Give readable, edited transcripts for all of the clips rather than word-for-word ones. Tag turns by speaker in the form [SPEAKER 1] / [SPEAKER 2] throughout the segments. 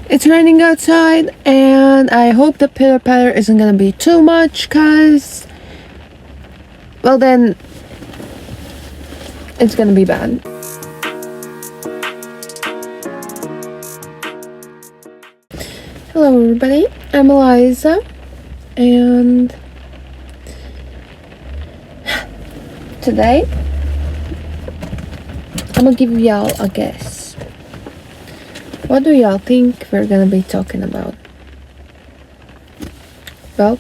[SPEAKER 1] It's raining outside, and I hope the pitter patter isn't gonna be too much, cause, well, then it's gonna be bad. Hello, everybody. I'm Eliza, and today I'm gonna give y'all a guess. What do y'all think we're gonna be talking about? Well,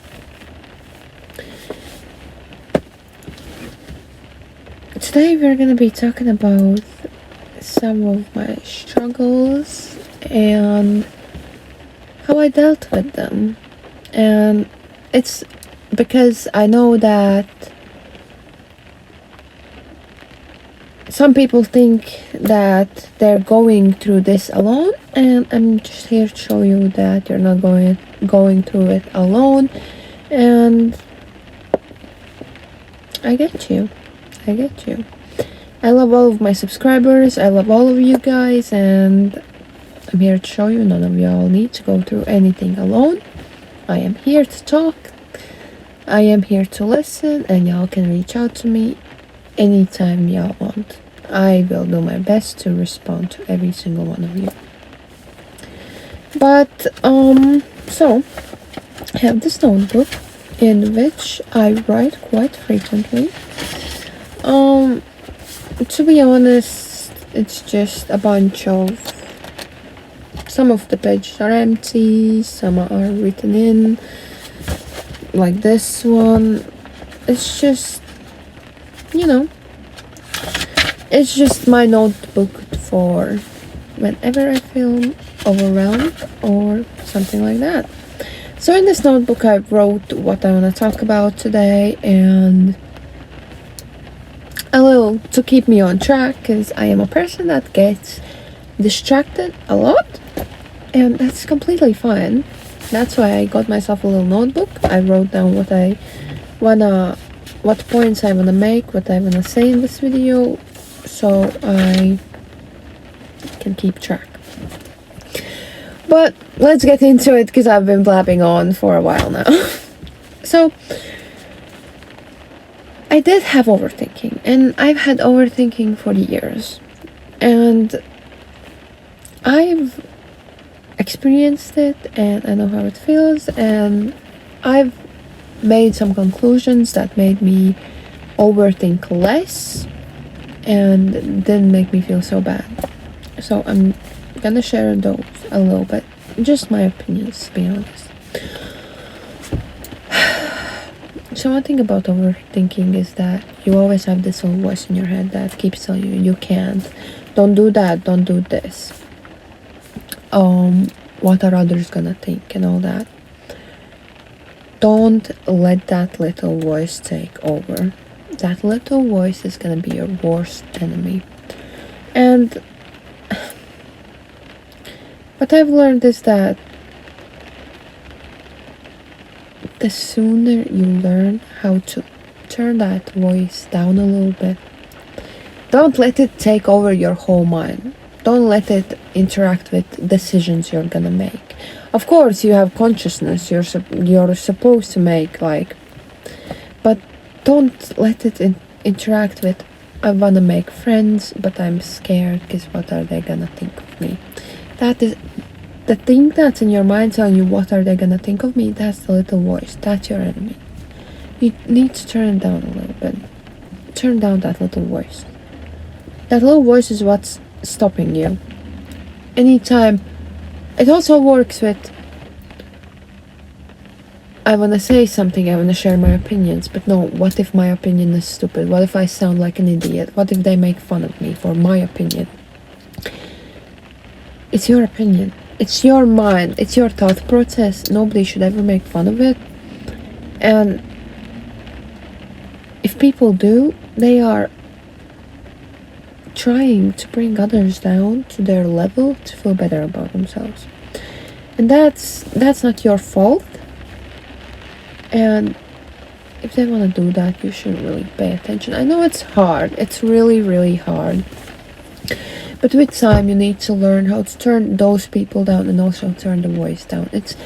[SPEAKER 1] today we're gonna be talking about some of my struggles and how I dealt with them. And it's because I know that some people think that they're going through this alone, and I'm just here to show you that you're not going through it alone. And I get you. I love all of my subscribers. I love all of you guys, and I'm here to show you none of y'all need to go through anything alone. I am here to talk. I am here to listen, and y'all can reach out to me anytime y'all want. I will do my best to respond to every single one of you. But so I have this notebook in which I write quite frequently. To be honest, it's just a bunch of, some of the pages are empty, some are written in, like this one. It's just, it's just my notebook for whenever I feel overwhelmed or something like that. So in this notebook I wrote what I want to talk about today, and a little to keep me on track, because I am a person that gets distracted a lot, and that's completely fine. That's why I got myself a little notebook. I wrote down what points I wanna make, what I wanna say in this video, so I can keep track. But let's get into it, because I've been blabbing on for a while now. So I did have overthinking, and I've had overthinking for years, and I've experienced it, and I know how it feels, and I've made some conclusions that made me overthink less and didn't make me feel so bad. So I'm gonna share those a little bit, just my opinions, to be honest. So one thing about overthinking is that you always have this little voice in your head that keeps telling you, you can't, don't do that, don't do this, what are others gonna think, and all that. Don't let that little voice take over. That little voice is gonna be your worst enemy. And what I've learned is that the sooner you learn how to turn that voice down a little bit, don't let it take over your whole mind. Don't let it interact with decisions you're gonna make. Of course, you have consciousness you're supposed to make, but don't let it interact with, I wanna make friends, but I'm scared because what are they gonna think of me? That is the thing that's in your mind telling you what are they gonna think of me. That's the little voice. That's your enemy. You need to turn it down a little bit. Turn down that little voice. That little voice is what's stopping you. Anytime. It also works with, I want to say something, I want to share my opinions, but no, what if my opinion is stupid? What if I sound like an idiot? What if they make fun of me for my opinion? It's your opinion. It's your mind. It's your thought process. Nobody should ever make fun of it. And if people do, they are trying to bring others down to their level to feel better about themselves. And that's not your fault. And if they want to do that, you should really pay attention. I know it's hard. It's really, really hard. But with time, you need to learn how to turn those people down and also turn the voice down. It's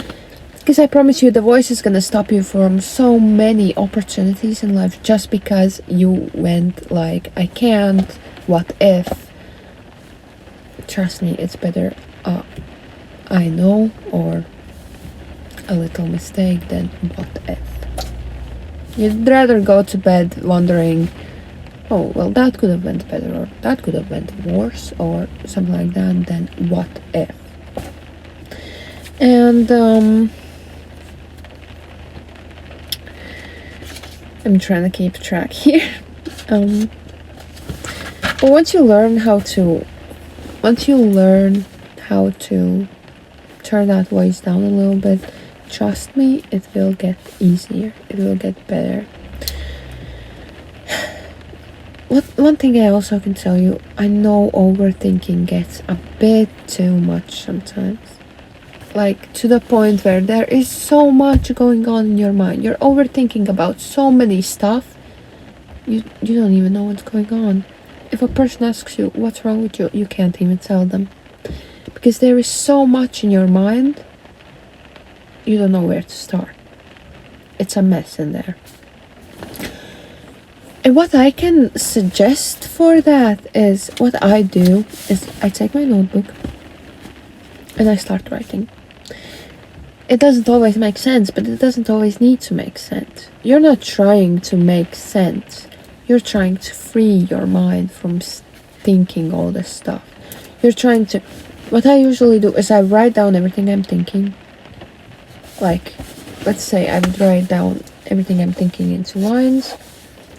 [SPEAKER 1] because I promise you, the voice is gonna stop you from so many opportunities in life just because you went like, I can't, what if? Trust me, it's better, I know, or a little mistake than what if. You'd rather go to bed wondering, oh, well, that could have went better, or that could have went worse, or something like that, than what if. And I'm trying to keep track here. But once you learn how to turn that voice down a little bit, trust me, it will get easier. It will get better. One thing I also can tell you, I know overthinking gets a bit too much sometimes. Like, to the point where there is so much going on in your mind. You're overthinking about so many stuff. You don't even know what's going on. If a person asks you what's wrong with you, you can't even tell them. Because there is so much in your mind, you don't know where to start. It's a mess in there. And what I can suggest for that is, what I do is I take my notebook and I start writing. It doesn't always make sense, but it doesn't always need to make sense. You're not trying to make sense. You're trying to free your mind from thinking all this stuff. You're trying to... What I usually do is I write down everything I'm thinking. Like, let's say I would write down everything I'm thinking into lines,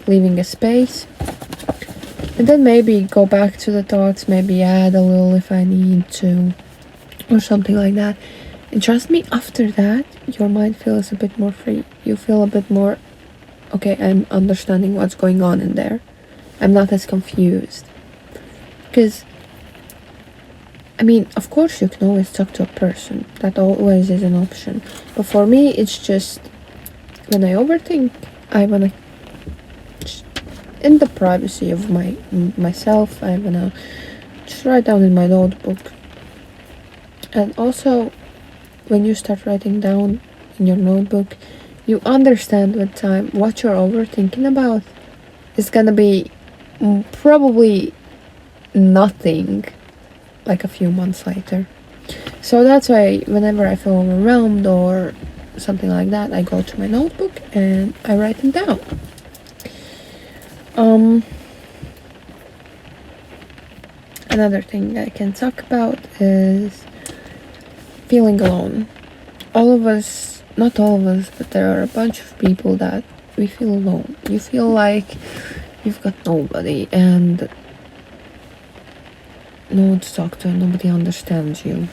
[SPEAKER 1] leaving a space, and then maybe go back to the thoughts, maybe add a little if I need to, or something like that. And trust me, after that, your mind feels a bit more free. You feel a bit more, okay, I'm understanding what's going on in there. I'm not as confused. Because, I mean, of course you can always talk to a person. That always is an option. But for me, it's just, when I overthink, I wanna, in the privacy of myself, I wanna just write down in my notebook. And also, when you start writing down in your notebook, you understand with time what you're overthinking about. It's gonna be probably nothing like a few months later. So that's why whenever I feel overwhelmed or something like that, I go to my notebook and I write it down. Another thing I can talk about is feeling alone. All of us, not all of us, but there are a bunch of people that we feel alone. You feel like you've got nobody and no one to talk to, nobody understands you.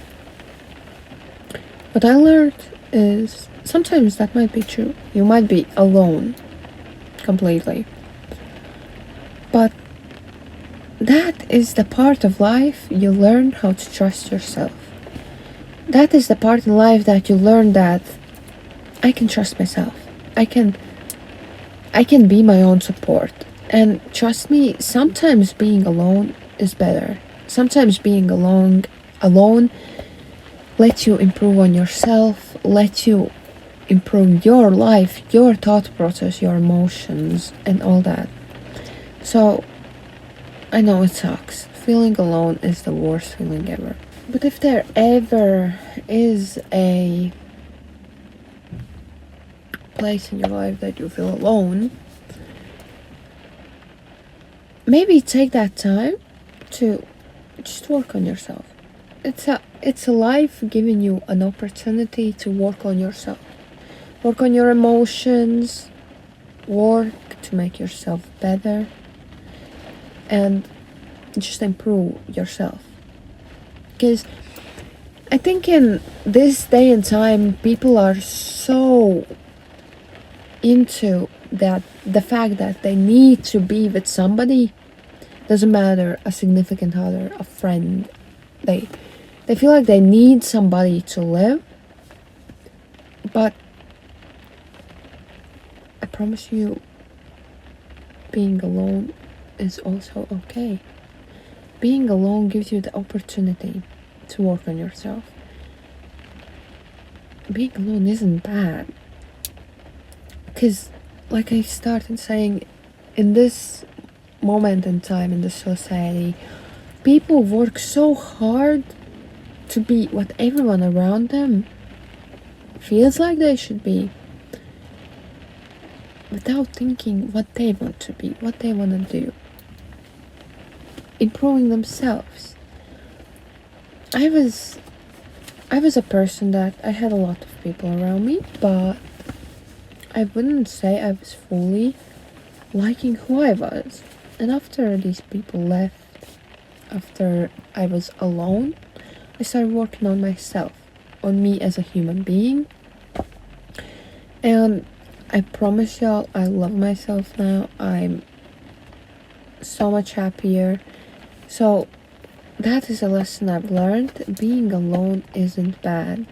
[SPEAKER 1] What I learned is sometimes that might be true. You might be alone completely. But that is the part of life you learn how to trust yourself. That is the part in life that you learn that I can trust myself. I can be my own support. And trust me, sometimes being alone is better. Sometimes being alone lets you improve on yourself, lets you improve your life, your thought process, your emotions, and all that. So, I know it sucks. Feeling alone is the worst feeling ever. But if there ever is a place in your life that you feel alone, maybe take that time to just work on yourself. It's a life giving you an opportunity to work on yourself. Work on your emotions, work to make yourself better, and just improve yourself. Because I think in this day and time, people are so into that, the fact that they need to be with somebody. Doesn't matter, a significant other, a friend. They feel like they need somebody to live. But I promise you, being alone is also okay. being alone gives you the opportunity to work on yourself. Being alone isn't bad. Because, like I started saying, in this moment in time in the society, people work so hard to be what everyone around them feels like they should be, without thinking what they want to be, what they want to do, improving themselves. I was a person that I had a lot of people around me, but I wouldn't say I was fully liking who I was. And after these people left, after I was alone, I started working on myself, on me as a human being. And I promise y'all, I love myself now. I'm so much happier. So that is a lesson I've learned. Being alone isn't bad.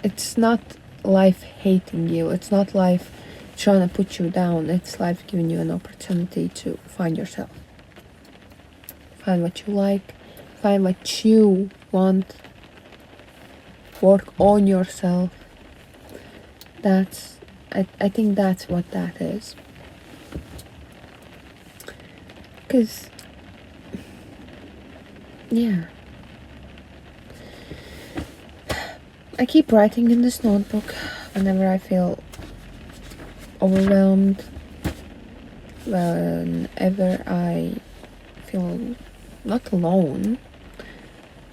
[SPEAKER 1] It's not life hating you. It's not life trying to put you down. It's life giving you an opportunity to find yourself. Find what you like. Find what you want. Work on yourself. I think that's what that is. Because, yeah. I keep writing in this notebook whenever I feel overwhelmed, whenever I feel not alone,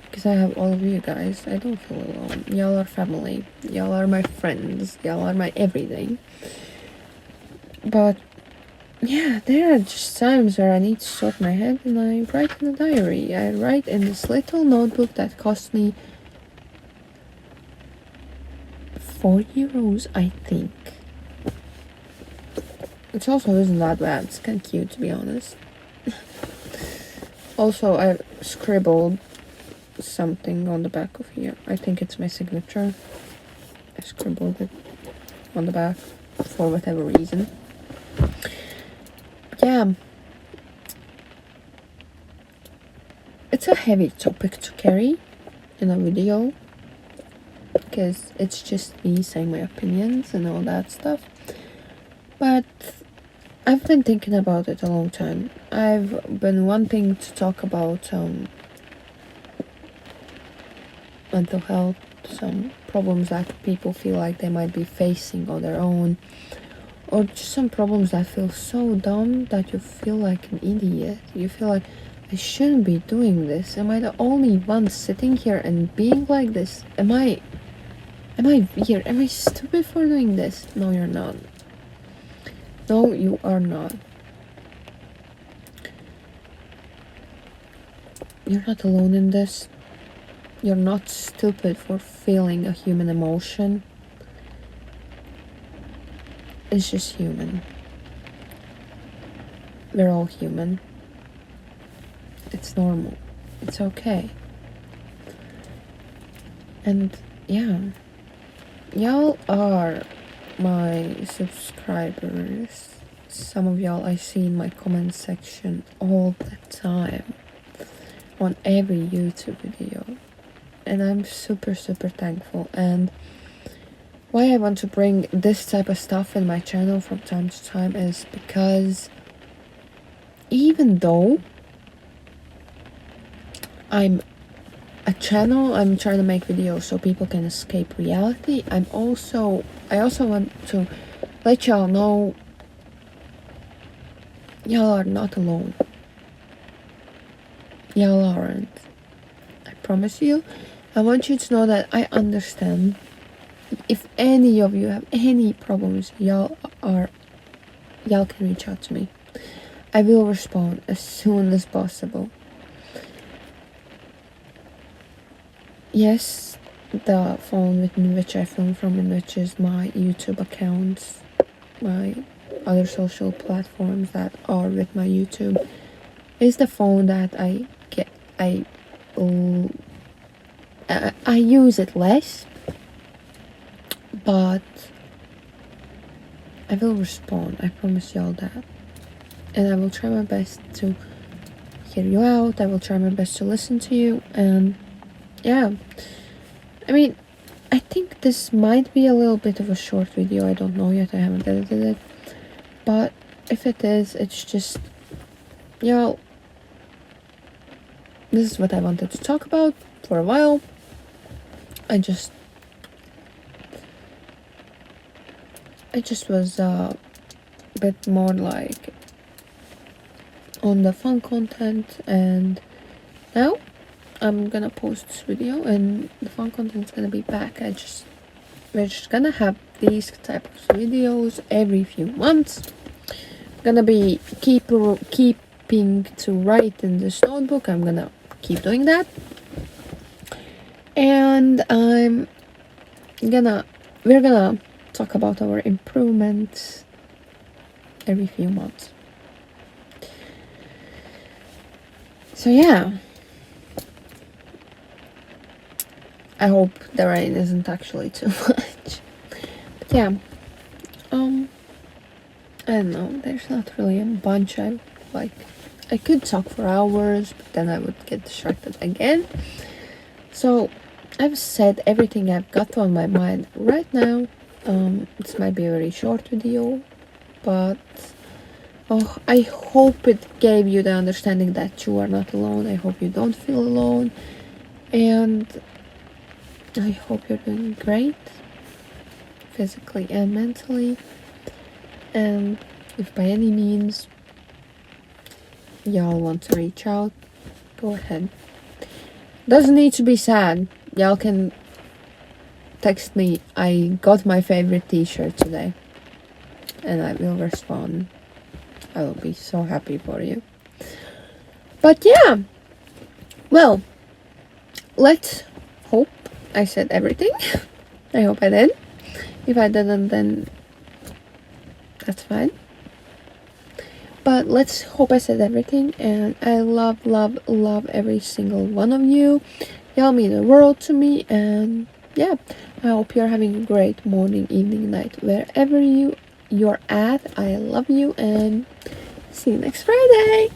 [SPEAKER 1] because I have all of you guys. I don't feel alone. Y'all are family. Y'all are my friends. Y'all are my everything. But yeah, there are just times where I need to sort my head, and I write in a diary. I write in this little notebook that cost me €4, I think. It also isn't that bad. It's kind of cute, to be honest. Also, I scribbled something on the back of here. I think it's my signature. I scribbled it on the back for whatever reason. Yeah. It's a heavy topic to carry in a video, because it's just me saying my opinions and all that stuff. But I've been thinking about it a long time. I've been wanting to talk about mental health, some problems that people feel like they might be facing on their own, or just some problems that feel so dumb that you feel like an idiot. You feel like, I shouldn't be doing this. Am I the only one sitting here and being like this? Am I weird? Am I stupid for doing this? No, you're not. No, you are not. You're not alone in this. You're not stupid for feeling a human emotion. It's just human. We're all human. It's normal. It's okay. And yeah, y'all are my subscribers. Some of y'all I see in my comment section all the time on every YouTube video, and I'm super thankful. And why I want to bring this type of stuff in my channel from time to time is because even though I'm trying to make videos so people can escape reality, I also want to let y'all know y'all are not alone. Y'all aren't. I promise you. I want you to know that I understand. If any of you have any problems, y'all can reach out to me. I will respond as soon as possible. Yes, the phone in which I film from, in which is my YouTube accounts, my other social platforms that are with my YouTube, is the phone that I use it less, but I will respond. I promise y'all that, and I will try my best to hear you out. I will try my best to listen to you. And yeah, I mean, I think this might be a little bit of a short video. I don't know yet. I haven't edited it. But if it is, it's just, you know, this is what I wanted to talk about for a while. I just was a bit more like on the fun content, and now I'm gonna post this video and the fun content's gonna be back. We're just gonna have these type of videos every few months. Gonna be keeping to write in this notebook. I'm gonna keep doing that, and we're gonna talk about our improvements every few months. So yeah, I hope the rain isn't actually too much. But yeah, I don't know, there's not really a bunch I could talk for hours, but then I would get distracted again. So I've said everything I've got on my mind right now. This might be a very short video, but I hope it gave you the understanding that you are not alone. I hope you don't feel alone, and I hope you're doing great, physically and mentally. And if by any means y'all want to reach out, go ahead. Doesn't need to be sad. Y'all can text me, I got my favorite t-shirt today, and I will respond. I will be so happy for you. But yeah, well, let's hope I said everything. I hope I did. If I didn't, then that's fine. But let's hope I said everything, and I love every single one of you. Y'all mean the world to me, and yeah, I hope you're having a great morning, evening, night, wherever you're at. I love you, and see you next Friday.